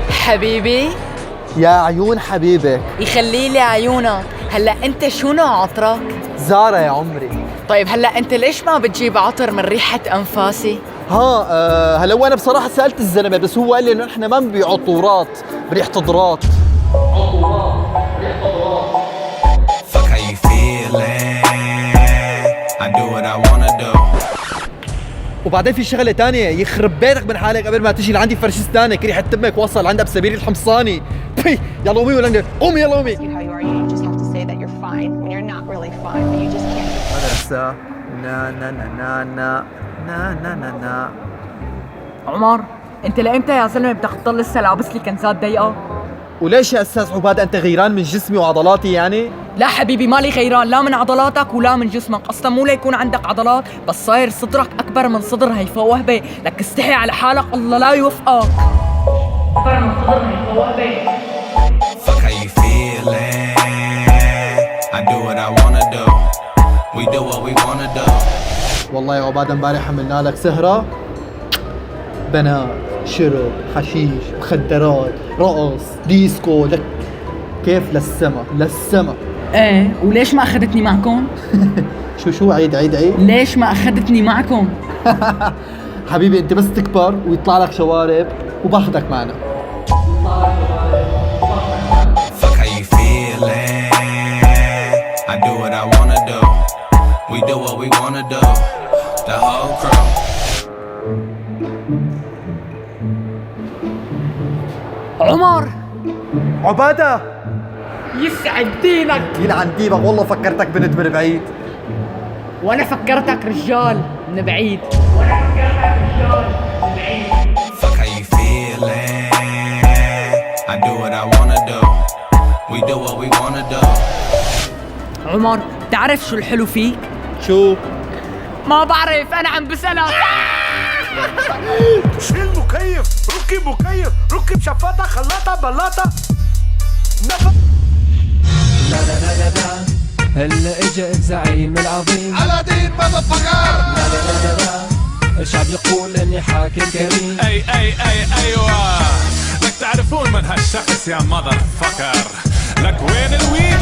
حبيبي يا عيون حبيبك. يخلي لي عيونك. هلا انت شو نوع عطرك؟ زارة يا عمري. طيب هلا انت ليش ما بتجيب عطر من ريحة انفاسي؟ هلا وانا بصراحة سألت الزلمة بس هو قال لي انه احنا ما بنبيع عطورات بريحة ضرات. Fuck how you feeling. I do what I wanna do. وبعدين في شغلة تانية يخرب بيتك من حالك قبل ما تجي لعندي فرشستانك ريحة تمك وصل عندها بسبيل الحمصاني. بي يلا قومي ولا قومي يلا قومي. How you are, you just have to say that you're fine when you're not really fine, but you just can't. مدرسة نا نا نا نا نا نا نا نا نا. عمر انت لامتى يا زلمة بدك تضل لسه لابس لي كنزات ضيقة؟ وليش يا استاذ عباد انت غيران من جسمي وعضلاتي يعني؟ لا حبيبي مالي غيران لا من عضلاتك ولا من جسمك، اصلا مو ليكون عندك عضلات بس صاير صدرك اكبر من صدر هيفا وهبة، لك استحي على حالك الله لا يوفقك. اكبر من صدر هيفا وهبة. Fuck how you feeling. I do what I wanna do. We do what we wanna do. والله يا عباد امبارح عملنا لك سهرة بنات شرب حشيش مخدرات رقص ديسكو لك كيف للسما. ايه وليش ما اخذتني معكم؟ شو عيد ليش ما اخذتني معكم؟ حبيبي انت بس تكبر ويطلع لك شوارب وباخدك معنا. Fuck how you feeling. I do what I wanna do. We do what we wanna do. The whole crew. عمر عبادة يسعد دينك. يلعن ديبك والله فكرتك بنت من بعيد. وانا فكرتك رجال من بعيد. Fuck how you feeling. I do what I wanna do. We do what we wanna do. عمر تعرف شو الحلو فيك؟ شو؟ ما بعرف انا عم بسألك. شيل مكيف ركب مكيف ركب شفاطة خلاطة بلاطة هلا اجا الزعيم العظيم على دين مدفقر. الشعب يقول اني حاكم كريم. ايوه لك تعرفون من هالشخص يا مذر فكر. لك وين الويد